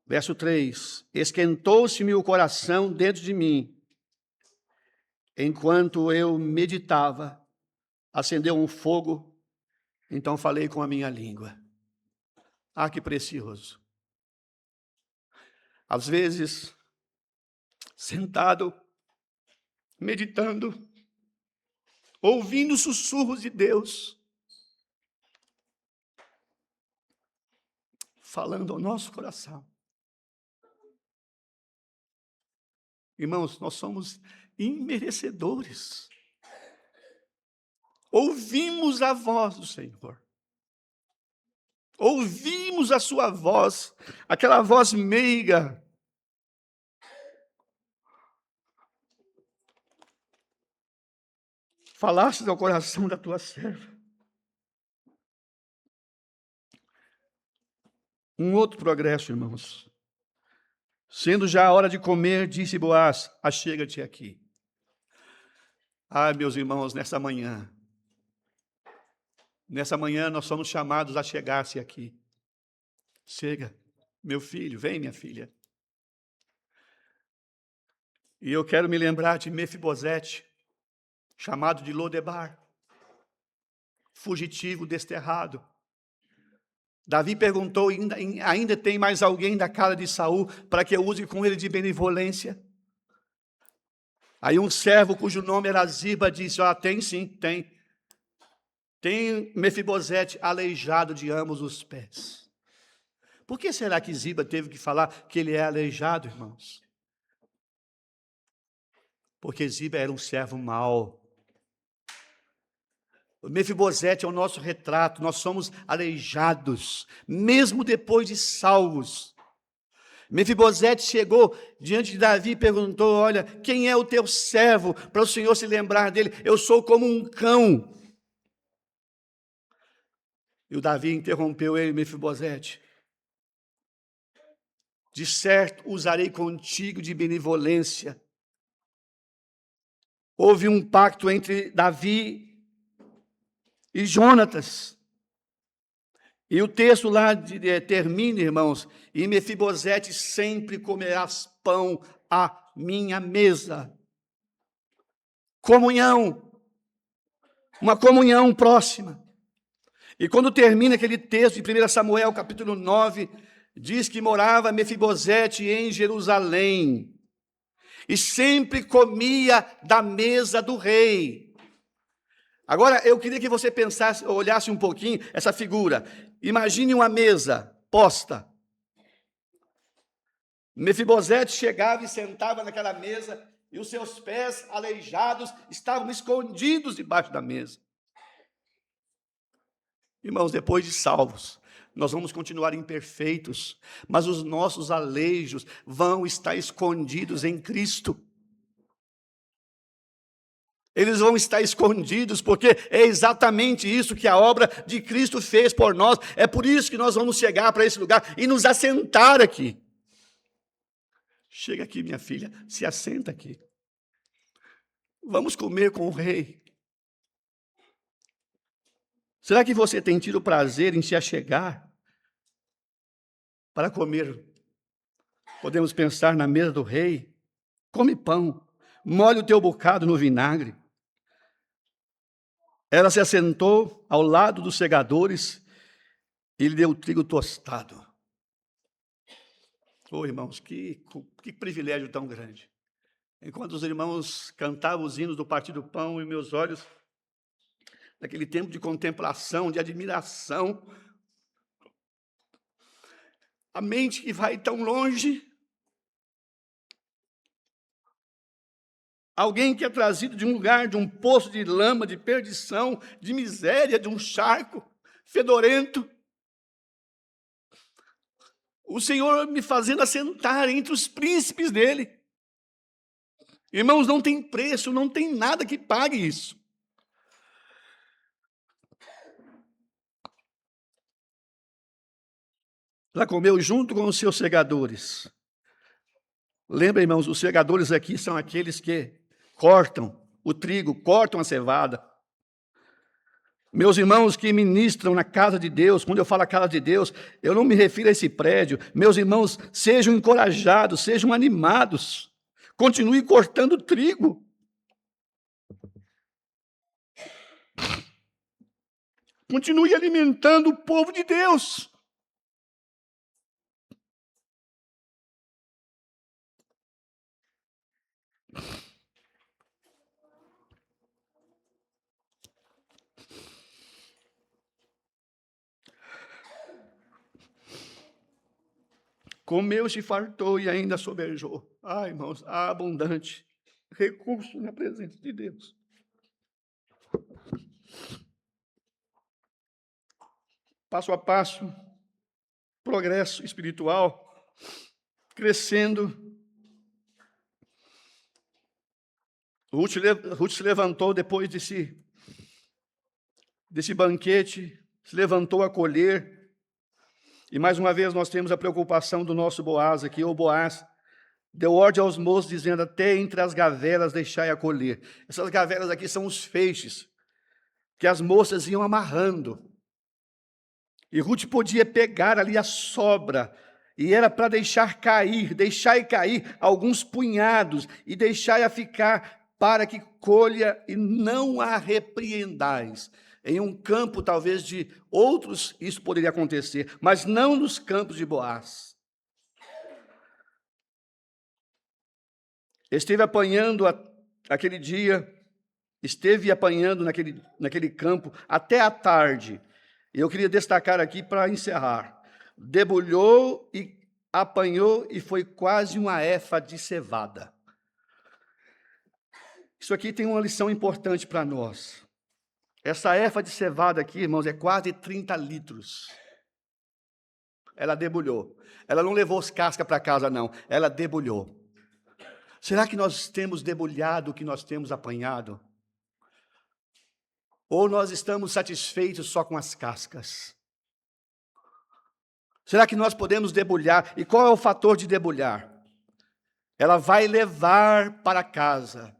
Verso 3, esquentou-se-me o coração dentro de mim, enquanto eu meditava, acendeu um fogo, então falei com a minha língua. Ah, que precioso. Às vezes, sentado, meditando, ouvindo sussurros de Deus, falando ao nosso coração. Irmãos, nós somos imerecedores. Ouvimos a voz do Senhor. Ouvimos a sua voz, aquela voz meiga. Falaste ao coração da tua serva. Um outro progresso, irmãos. Sendo já a hora de comer, disse Boaz: achega-te aqui. Ah, meus irmãos, nessa manhã nós somos chamados a chegar-se aqui. Chega, meu filho, vem, minha filha. E eu quero me lembrar de Mefibosete, chamado de Lodebar, fugitivo, desterrado. Davi perguntou, ainda tem mais alguém da casa de Saul para que eu use com ele de benevolência? Aí um servo cujo nome era Ziba disse, tem sim, tem. Tem Mefibosete aleijado de ambos os pés. Por que será que Ziba teve que falar que ele é aleijado, irmãos? Porque Ziba era um servo mau. O Mefibosete é o nosso retrato, nós somos aleijados, mesmo depois de salvos. Mefibosete chegou diante de Davi e perguntou, olha, quem é o teu servo, para o Senhor se lembrar dele? Eu sou como um cão. E o Davi interrompeu ele, Mefibosete. De certo, usarei contigo de benevolência. Houve um pacto entre Davi e Jonatas. E o texto lá termina, irmãos, e Mefibosete sempre comerás pão à minha mesa. Comunhão, uma comunhão próxima. E quando termina aquele texto de 1 Samuel, capítulo 9, diz que morava Mefibosete em Jerusalém. E sempre comia da mesa do rei. Agora, eu queria que você pensasse, olhasse um pouquinho essa figura. Imagine uma mesa posta. Mefibosete chegava e sentava naquela mesa, e os seus pés aleijados estavam escondidos debaixo da mesa. Irmãos, depois de salvos, nós vamos continuar imperfeitos, mas os nossos aleijos vão estar escondidos em Cristo. Eles vão estar escondidos, porque é exatamente isso que a obra de Cristo fez por nós. É por isso que nós vamos chegar para esse lugar e nos assentar aqui. Chega aqui, minha filha, se assenta aqui. Vamos comer com o rei. Será que você tem tido prazer em se achegar para comer? Podemos pensar na mesa do rei. Come pão, molhe o teu bocado no vinagre. Ela se assentou ao lado dos segadores e lhe deu o trigo tostado. Irmãos, que privilégio tão grande. Enquanto os irmãos cantavam os hinos do Partido do Pão, e meus olhos, naquele tempo de contemplação, de admiração, a mente que vai tão longe, alguém que é trazido de um lugar, de um poço de lama, de perdição, de miséria, de um charco fedorento. O Senhor me fazendo assentar entre os príncipes dele. Irmãos, não tem preço, não tem nada que pague isso. Ela comeu junto com os seus segadores. Lembra, irmãos, os segadores aqui são aqueles que cortam o trigo, cortam a cevada. Meus irmãos que ministram na casa de Deus, quando eu falo a casa de Deus, eu não me refiro a esse prédio. Meus irmãos, sejam encorajados, sejam animados. Continue cortando trigo. Continue alimentando o povo de Deus. Comeu, se fartou e ainda sobejou. Irmãos, há abundante recurso na presença de Deus. Passo a passo, progresso espiritual, crescendo. Ruth se levantou depois desse banquete, se levantou a colher. E mais uma vez nós temos a preocupação do nosso Boaz aqui. O Boaz deu ordem aos moços, dizendo, até entre as gavelas deixai a colher. Essas gavelas aqui são os feixes que as moças iam amarrando. E Ruth podia pegar ali a sobra, e era para deixai cair alguns punhados, e deixai-a ficar para que colha e não a repreendais. Em um campo, talvez, de outros, isso poderia acontecer, mas não nos campos de Boaz. Esteve apanhando aquele dia, esteve apanhando naquele campo até a tarde. E eu queria destacar aqui para encerrar. Debulhou e apanhou e foi quase uma efa de cevada. Isso aqui tem uma lição importante para nós. Essa efa de cevada aqui, irmãos, é quase 30 litros. Ela debulhou. Ela não levou as cascas para casa, não. Ela debulhou. Será que nós temos debulhado o que nós temos apanhado? Ou nós estamos satisfeitos só com as cascas? Será que nós podemos debulhar? E qual é o fator de debulhar? Ela vai levar para casa.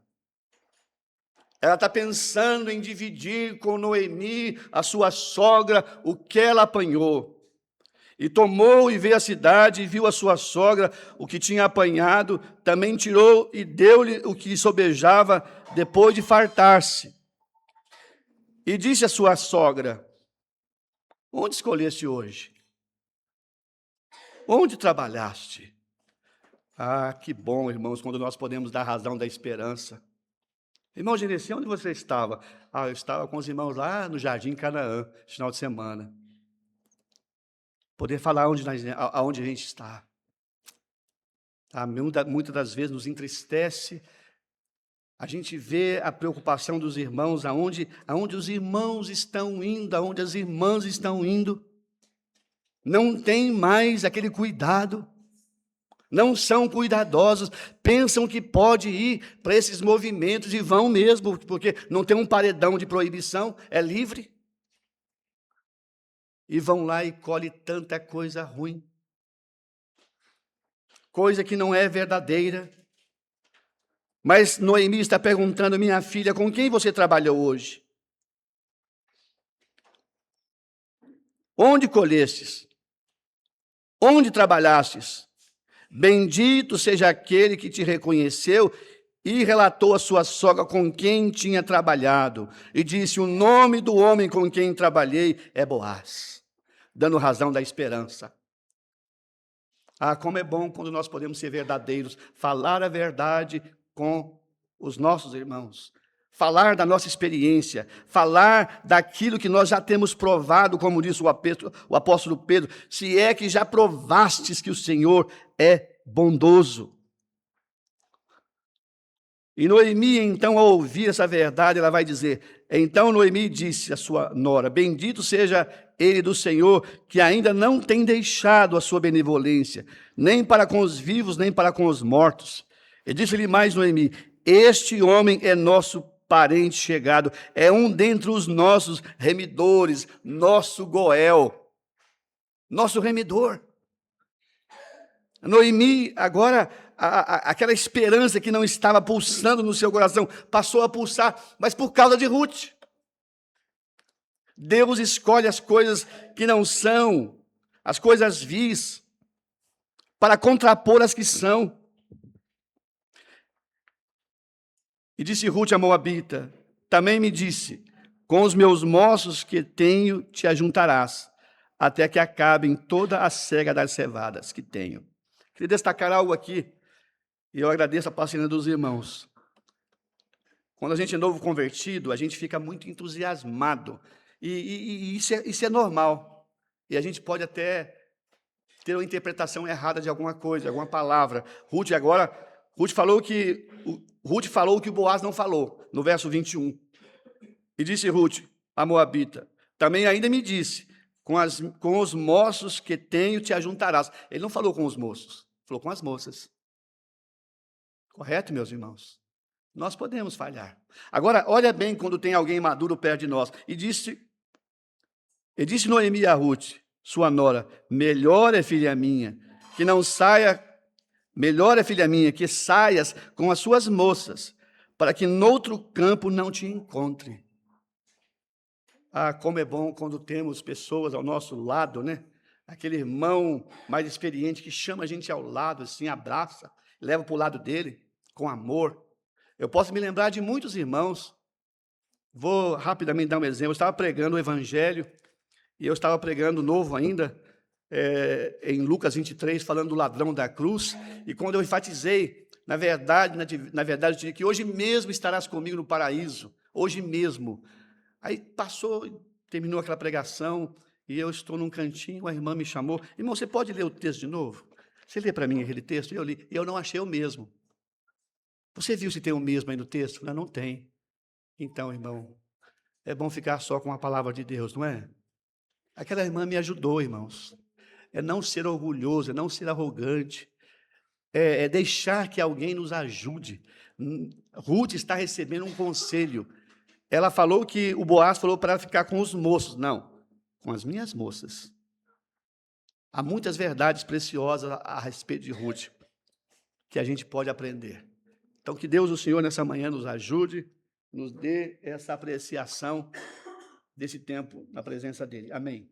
Ela está pensando em dividir com Noemi, a sua sogra, o que ela apanhou. E tomou e veio à cidade, e viu a sua sogra, o que tinha apanhado, também tirou e deu-lhe o que sobejava, depois de fartar-se. E disse à sua sogra: onde escolheste hoje? Onde trabalhaste? Ah, que bom, irmãos, quando nós podemos dar razão da esperança. Irmão Genesi, onde você estava? Ah, eu estava com os irmãos lá no Jardim Canaã, final de semana. Poder falar aonde a gente está. Ah, muitas das vezes nos entristece. A gente vê a preocupação dos irmãos, aonde os irmãos estão indo, aonde as irmãs estão indo. Não tem mais aquele cuidado. Não são cuidadosos, pensam que pode ir para esses movimentos e vão mesmo, porque não tem um paredão de proibição, é livre. E vão lá e colhem tanta coisa ruim, coisa que não é verdadeira. Mas Noemi está perguntando: minha filha, com quem você trabalhou hoje? Onde colhestes? Onde trabalhastes? Bendito seja aquele que te reconheceu e relatou a sua sogra com quem tinha trabalhado. E disse: o nome do homem com quem trabalhei é Boaz, dando razão da esperança. Ah, como é bom quando nós podemos ser verdadeiros, falar a verdade com os nossos irmãos, falar da nossa experiência, falar daquilo que nós já temos provado, como disse o apóstolo Pedro, se é que já provastes que o Senhor é bondoso. E Noemi, então, ao ouvir essa verdade, ela vai dizer: então Noemi disse à sua nora: bendito seja ele do Senhor, que ainda não tem deixado a sua benevolência, nem para com os vivos, nem para com os mortos. E disse-lhe mais Noemi: este homem é nosso parente chegado, é um dentre os nossos remidores, nosso Goel, nosso remidor. Noemi, agora, aquela esperança que não estava pulsando no seu coração, passou a pulsar, mas por causa de Ruth. Deus escolhe as coisas que não são, as coisas vis, para contrapor as que são. E disse Ruth a Moabita: também me disse, com os meus moços que tenho te ajuntarás, até que acabem toda a cega das cevadas que tenho. Queria destacar algo aqui, e eu agradeço a paciência dos irmãos. Quando a gente é novo convertido, a gente fica muito entusiasmado, e isso é normal. E a gente pode até ter uma interpretação errada de alguma coisa, alguma palavra. Ruth falou o que Boaz não falou, no verso 21. E disse Ruth a Moabita: também ainda me disse, com os moços que tenho te ajuntarás. Ele não falou com os moços, falou com as moças. Correto, meus irmãos? Nós podemos falhar. Agora, olha bem quando tem alguém maduro perto de nós. E disse Noemi a Ruth, sua nora: melhor é, filha minha, que saias com as suas moças, para que noutro campo não te encontre. Ah, como é bom quando temos pessoas ao nosso lado, né? Aquele irmão mais experiente que chama a gente ao lado, assim, abraça, leva para o lado dele, com amor. Eu posso me lembrar de muitos irmãos, Vou rapidamente dar um exemplo. Eu estava pregando o Evangelho, e eu estava pregando novo ainda, em Lucas 23, falando do ladrão da cruz, e quando eu enfatizei, na verdade, eu disse que hoje mesmo estarás comigo no paraíso, hoje mesmo. Aí passou, terminou aquela pregação, e eu estou num cantinho, a irmã me chamou, irmão, você pode ler o texto de novo? Você lê para mim aquele texto? Eu li, e eu não achei o mesmo. Você viu se tem o mesmo aí no texto? Não, não tem. Então, irmão, é bom ficar só com a palavra de Deus, não é? Aquela irmã me ajudou, irmãos. É não ser orgulhoso, é não ser arrogante, é deixar que alguém nos ajude. Ruth está recebendo um conselho. Ela falou que o Boaz falou para ela ficar com os moços. Não, com as minhas moças. Há muitas verdades preciosas a respeito de Ruth que a gente pode aprender. Então, que Deus, o Senhor, nessa manhã nos ajude, nos dê essa apreciação desse tempo na presença dEle. Amém.